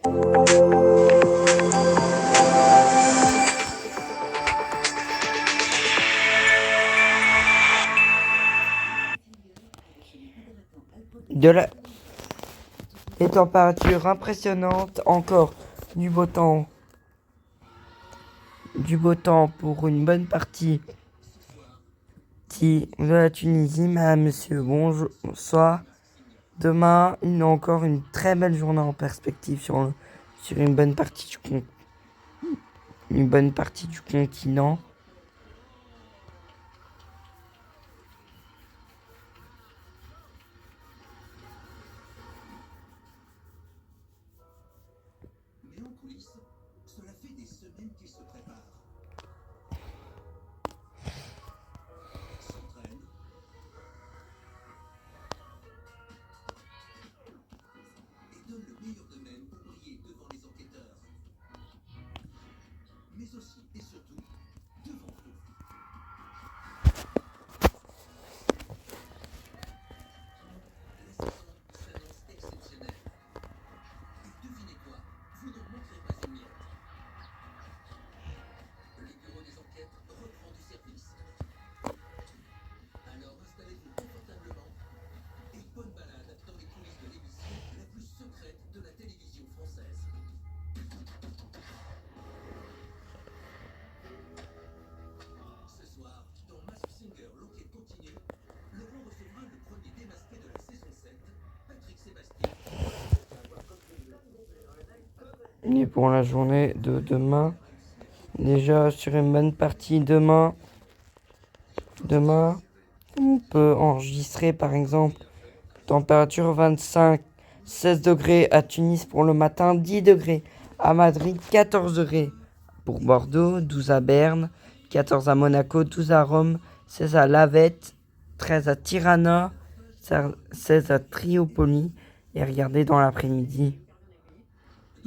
Les températures impressionnantes, encore du beau temps. Du beau temps pour une bonne partie de la Tunisie. Madame, monsieur, bonsoir. Demain, encore une très belle journée en perspective sur une bonne partie du continent. Mais en coulisses, cela fait des semaines qu'il se prépare. S'entraîne. Et donne le meilleur d'eux-mêmes pour briller devant les enquêteurs. Mais aussi et surtout, devant vous. La saison s'annonce exceptionnelle. Et devinez quoi? Vous n'en manquerez pas une miette. Le bureau des enquêtes reprend du service. Alors installez-vous confortablement et bonne balade dans les coulisses de l'émission la plus secrète de la télévision française. Ce soir, dans Masked Singer, l'enquête continue, Laurent recevra le premier démasqué de la saison 7, Patrick Sébastien. Et pour la journée de demain, déjà sur une bonne partie demain, on peut enregistrer par exemple température 25, 16 degrés à Tunis pour le matin, 10 degrés à Madrid, 14 degrés pour Bordeaux, 12 à Berne, 14 à Monaco, 12 à Rome, 16 à La Vette, 13 à Tirana, 16 à Tripoli. Et regardez dans l'après-midi,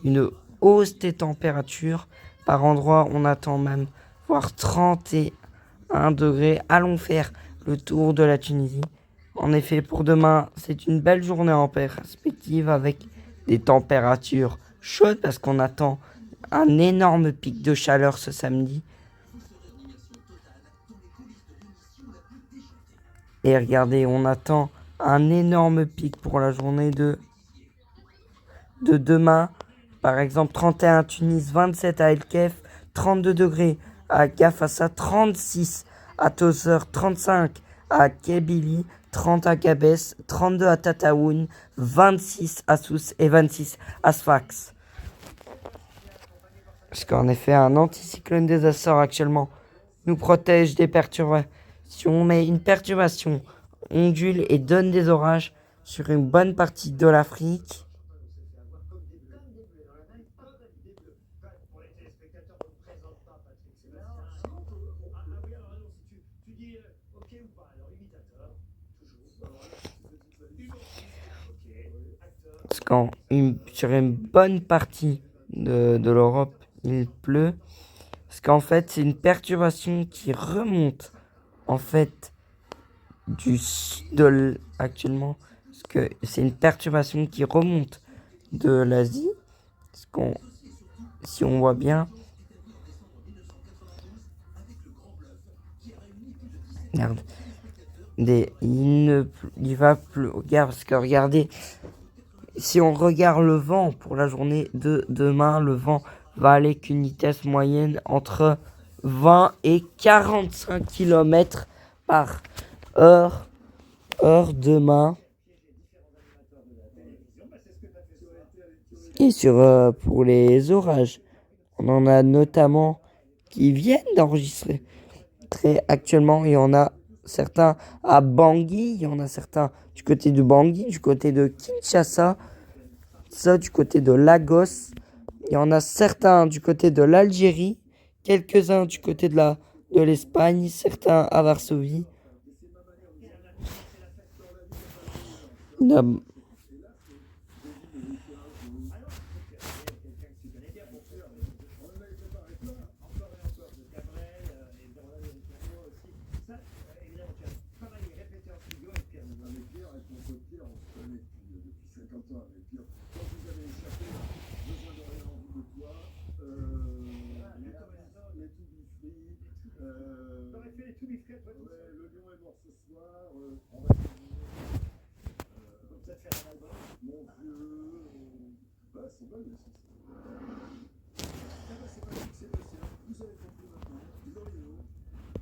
une hausse des températures. Par endroits, on attend même voire 31 degrés. Allons faire le tour de la Tunisie. En effet, pour demain, c'est une belle journée en perspective avec des températures chaudes parce qu'on attend un énorme pic de chaleur ce samedi. Et regardez, on attend un énorme pic pour la journée de demain. Par exemple, 31 à Tunis, 27 à El Kef, 32 degrés à Gafassa, 36 à Tozeur, 35 à Kabylie, 30 à Gabès, 32 à Tataoun, 26 à Sousse et 26 à Sfax. Parce qu'en effet, un anticyclone des Açores actuellement nous protège des perturbations, mais une perturbation ondule et donne des orages sur une bonne partie de l'Afrique. Parce sur une bonne partie de l'Europe, il pleut. Parce qu'en fait, c'est une perturbation qui remonte en fait actuellement. Parce que c'est une perturbation qui remonte de l'Asie. Si on voit bien, merde, il va pleuvoir parce que regardez, si on regarde le vent pour la journée de demain, le vent va aller qu'une vitesse moyenne entre 20 et 45 km par heure demain. Et pour les orages, on en a notamment qui viennent d'enregistrer actuellement. Il y en a certains à Bangui, il y en a certains du côté de Bangui, du côté de Kinshasa, du côté de Lagos. Il y en a certains du côté de l'Algérie, quelques-uns du côté de l'Espagne, certains à Varsovie. le lion est mort ce soir. On va peut-être faire un album. Mon vieux. Bah, c'est bon, mais ah bah, c'est pas c'est passé. Vous avez compris maintenant. L'Orient,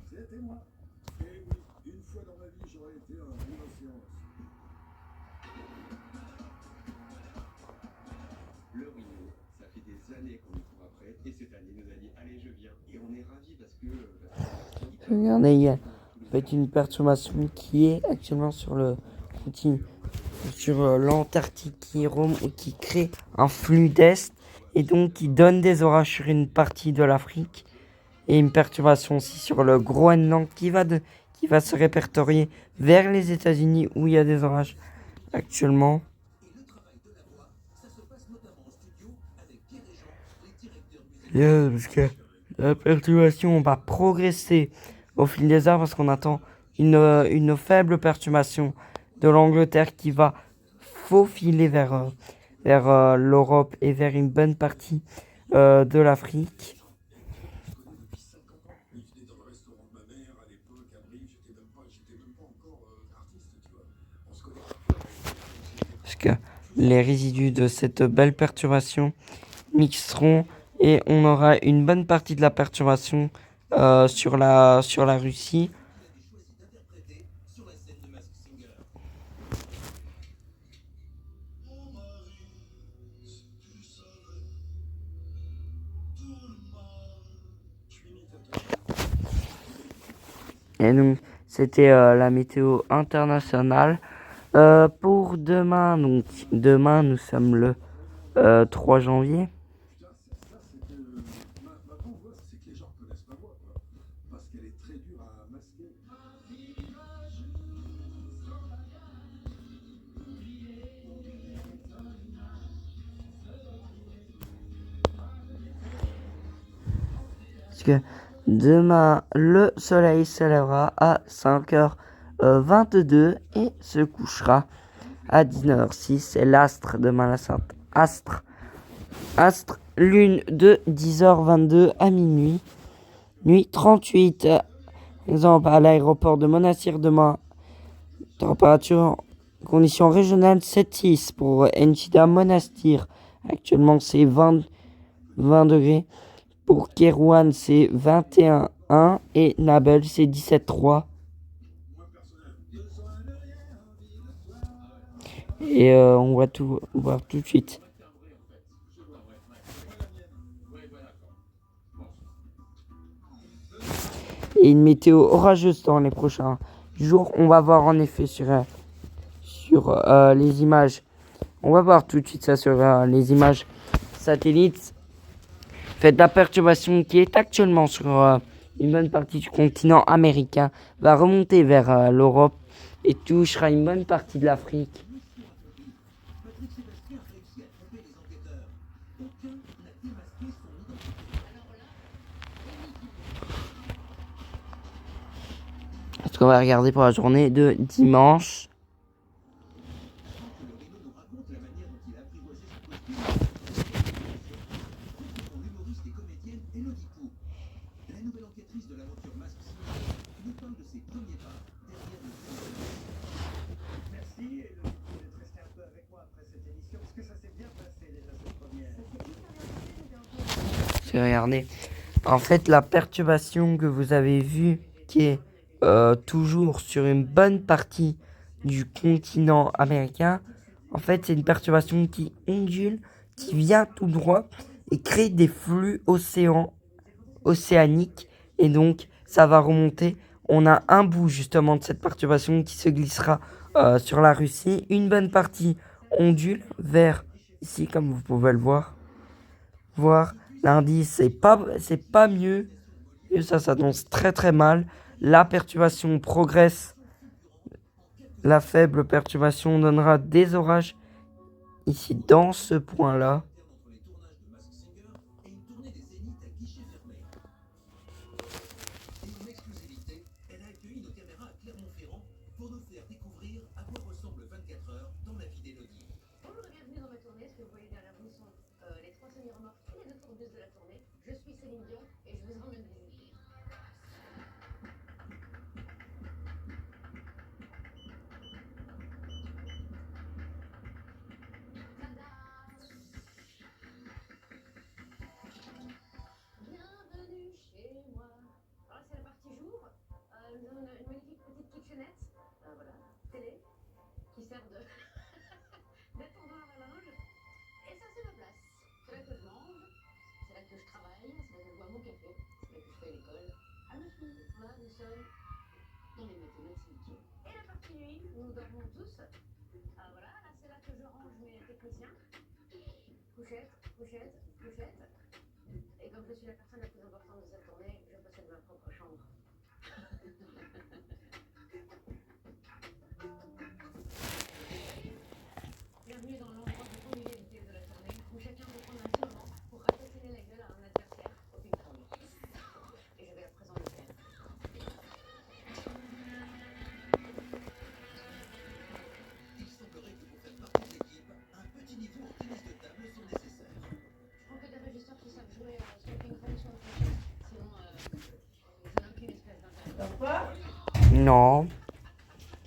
c'était moi. Et oui, une fois dans ma vie, j'aurais été un rhinocéros. Le Rio, ça fait des années qu'on le court après, et cette année, il nous a dit allez, je viens. Et on est ravis parce que. Regardez, il y a en fait une perturbation qui est actuellement sur le continent, sur l'Antarctique qui crée un flux d'est et donc qui donne des orages sur une partie de l'Afrique et une perturbation aussi sur le Groenland qui va se répertorier vers les États-Unis où il y a des orages actuellement. Et le travail de la voix, ça se passe notamment en studio avec Pierre et Jean, les directeurs musicaux. Parce que la perturbation va progresser au fil des heures parce qu'on attend une faible perturbation de l'Angleterre qui va faufiler vers l'Europe et vers une bonne partie de l'Afrique. Il venait dans le restaurant de ma mère à l'époque, à Brive, j'étais même pas encore artiste, tu vois. On se connaît. Parce que les résidus de cette belle perturbation mixeront et on aura une bonne partie de la perturbation sur la Russie. Interprété sur la scène de Mask Singer. Et donc, c'était la météo internationale. Pour demain, donc demain, nous sommes le 3 janvier. Putain, ça, c'est que ma grande voix, c'est que les gens reconnaissent ma voix, quoi. Parce qu'elle est très dure à masquer. Parce que demain, le soleil se lèvera à 5h22 et se couchera à 19h06. C'est l'astre demain, la sainte astre. Astre, lune de 10h22 à minuit. Nuit 38. Exemple à l'aéroport de Monastir demain. Température, conditions régionales 7-6 pour Enchida Monastir. Actuellement c'est 20 degrés. Pour Kerouan c'est 21,1 et Nabel c'est 17,3. Et on va tout voir tout de suite. Et une météo orageuse dans les prochains jours. On va voir en effet sur les images. On va voir tout de suite ça sur les images satellites. Faites la perturbation qui est actuellement sur une bonne partie du continent américain va remonter vers l'Europe et touchera une bonne partie de l'Afrique. Patrick Sébastien a réussi à tromper les enquêteurs. Aucun n'a démasqué son identité. Ce qu'on va regarder pour la journée de dimanche. Le Rhino nous raconte la manière dont il a apprivoisé son costume. Son humoriste et comédienne Elodie Pou. La nouvelle enquêtrice de l'aventure Mask Singer nous parle de ses premiers pas derrière le téléphone. Merci, Elodie, d'être resté un peu avec moi après cette émission, parce que ça s'est bien passé déjà cette première. Regardez. En fait, la perturbation que vous avez vue, qui est toujours sur une bonne partie du continent américain, en fait, c'est une perturbation qui ondule, qui vient tout droit et crée des flux océaniques. Et donc, ça va remonter. On a un bout justement de cette perturbation qui se glissera sur la Russie. Une bonne partie ondule vers ici, comme vous pouvez le voir. L'indice, c'est pas mieux. Et ça s'annonce très très mal. La perturbation progresse. La faible perturbation donnera des orages ici dans ce point-là. Entre les tournages de Mask Singer et une tournée des Zéniths à guichet fermé. Et une exclusivité, elle a accueilli nos caméras à Clermont-Ferrand pour nous faire découvrir à quoi ressemble 24 heures dans la vie d'Elodie. Bonjour et bienvenue dans ma tournée. Ce que vous voyez derrière vous sont les trois semi-remorques et les deux tourbeuses de la tournée. Je suis Céline Dion et je vous emmène vous dire. que je travaille, c'est là que je bois mon café, c'est là que je fais l'école. À mes filles, là, nous sommes dans les mathématiques. Et la partie nuit, nous dormons tous. Ah voilà, là c'est là que je range mes techniciens. Couchette, couchette, couchette. Et comme je suis la personne la plus importante de cette tournée, je possède ma propre chambre. Bienvenue dans l'endroit de convivialité de la tournée, où chacun veut prendre un petit moment pour ratiner la gueule à un adversaire au ping-pong. Et je vais à présent le faire. Il semblerait que pour faire partie de l'équipe, un petit niveau en tennis de table sont nécessaires. Je prends que des régisseurs qui savent jouer soit au ping-pong, soit au crochet. Sinon, je n'ai aucune espèce d'intérêt. Donc quoi? Non.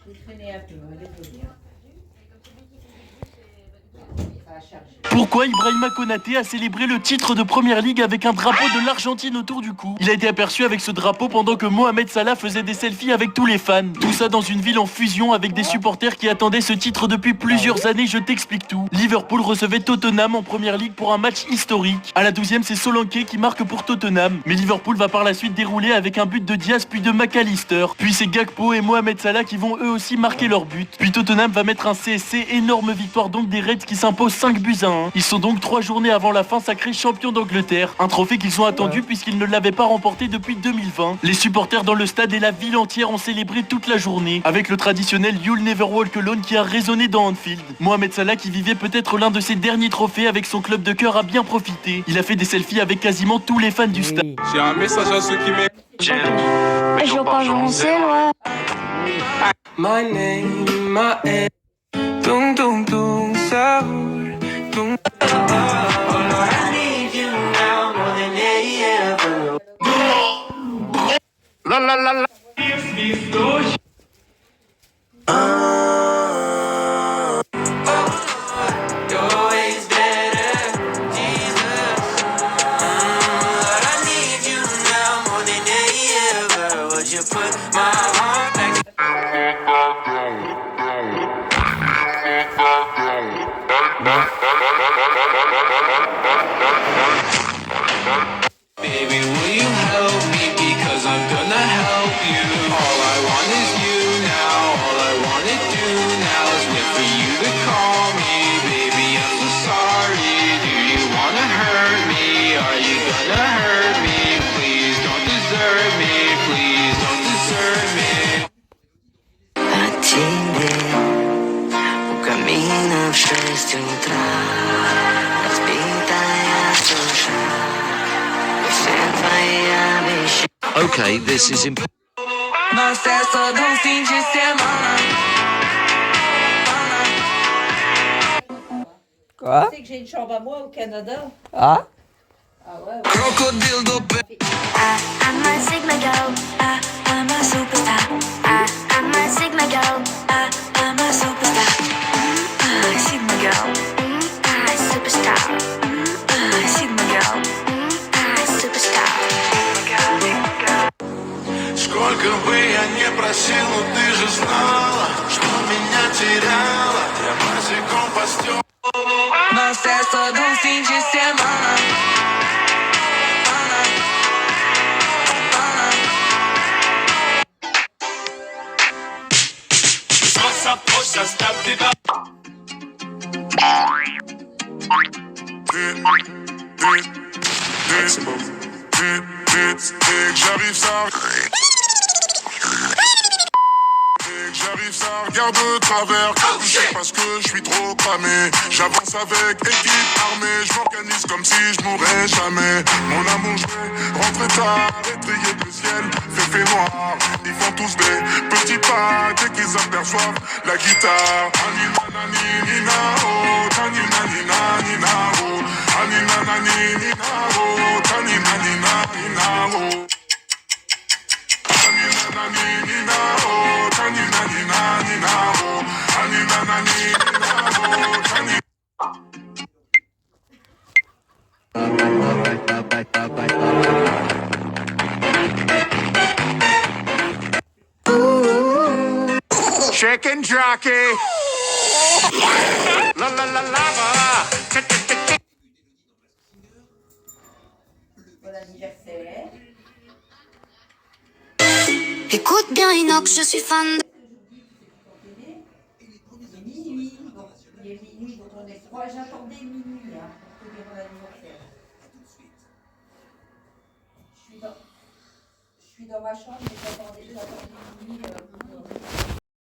Vous traînez un peu, allez vous dire. Et comme celui qui fait du but, c'est Ça a chargé. Pourquoi Ibrahima Konaté a célébré le titre de Première Ligue avec un drapeau de l'Argentine autour du cou? Il a été aperçu avec ce drapeau pendant que Mohamed Salah faisait des selfies avec tous les fans. Tout ça dans une ville en fusion avec des supporters qui attendaient ce titre depuis plusieurs années, je t'explique tout. Liverpool recevait Tottenham en Première Ligue pour un match historique. À la 12e, c'est Solanke qui marque pour Tottenham. Mais Liverpool va par la suite dérouler avec un but de Diaz puis de McAllister. Puis c'est Gakpo et Mohamed Salah qui vont eux aussi marquer leur but. Puis Tottenham va mettre un CSC, énorme victoire donc des Reds qui s'imposent 5-1. Ils sont donc 3 journées avant la fin sacrés champions d'Angleterre. Un trophée qu'ils ont attendu puisqu'ils ne l'avaient pas remporté depuis 2020. Les supporters dans le stade et la ville entière ont célébré toute la journée, avec le traditionnel You'll Never Walk Alone qui a résonné dans Anfield. Mohamed Salah, qui vivait peut-être l'un de ses derniers trophées avec son club de cœur, a bien profité. Il a fait des selfies avec quasiment tous les fans du stade. J'ai un message à ceux qui m'aiment. Je veux pas avancer, ouais. My name, my head. Tung tung tung, ça roule. Tung. La la la la. Baby, will you help me? Because I'm gonna help you. All I want is you now. All I wanna do now is wait for you to call me. Baby, I'm so sorry. Do you wanna hurt me? Are you gonna hurt me? Please don't desert me. Please don't desert me. Atiende o caminho wszyscy rozbita jasnosza. Okay, this is important. Nós é só de fim de semana. Quoi? Tu sais que j'ai une chambre à moi au Canada? Ah? Ah ouais, ouais. Crocodile do pé. I'm a Sigma girl. I'm a superstar. I'm a Sigma girl. I'm a superstar. Sigma girl. Superstar. Sigma girl. Superstar. Сколько бы я не просил, но ты же знала, что меня теряла. Я босиком по стеклу. Nós é só de fim de semana. On s'approche, ça se tape des barres. J'arrive, ça. J'arrive, ça regarde de travers. Parce que je suis trop cramé. J'avance avec équipe armée. Je m'organise comme si je mourrais jamais. Mon amour, je vais rentrer tard. Étrier le ciel, fait noir. Ils font tous des petits pas dès qu'ils aperçoivent la guitare. Anina nani nina oh, tanina nina nina oh. Anina nani nina oh, tanina nina nina oh. Anina nani nina oh, tanina nina nina oh. Anina nani nina oh, tanina. Chicken jockey. La la la la la. Écoute bien Inox, je suis fan de... Minuit, donc il est minuit, donc on est trois. J'attendais minuit hein, pour te dire mon anniversaire. Je suis dans ma chambre, mais j'attendais minuit.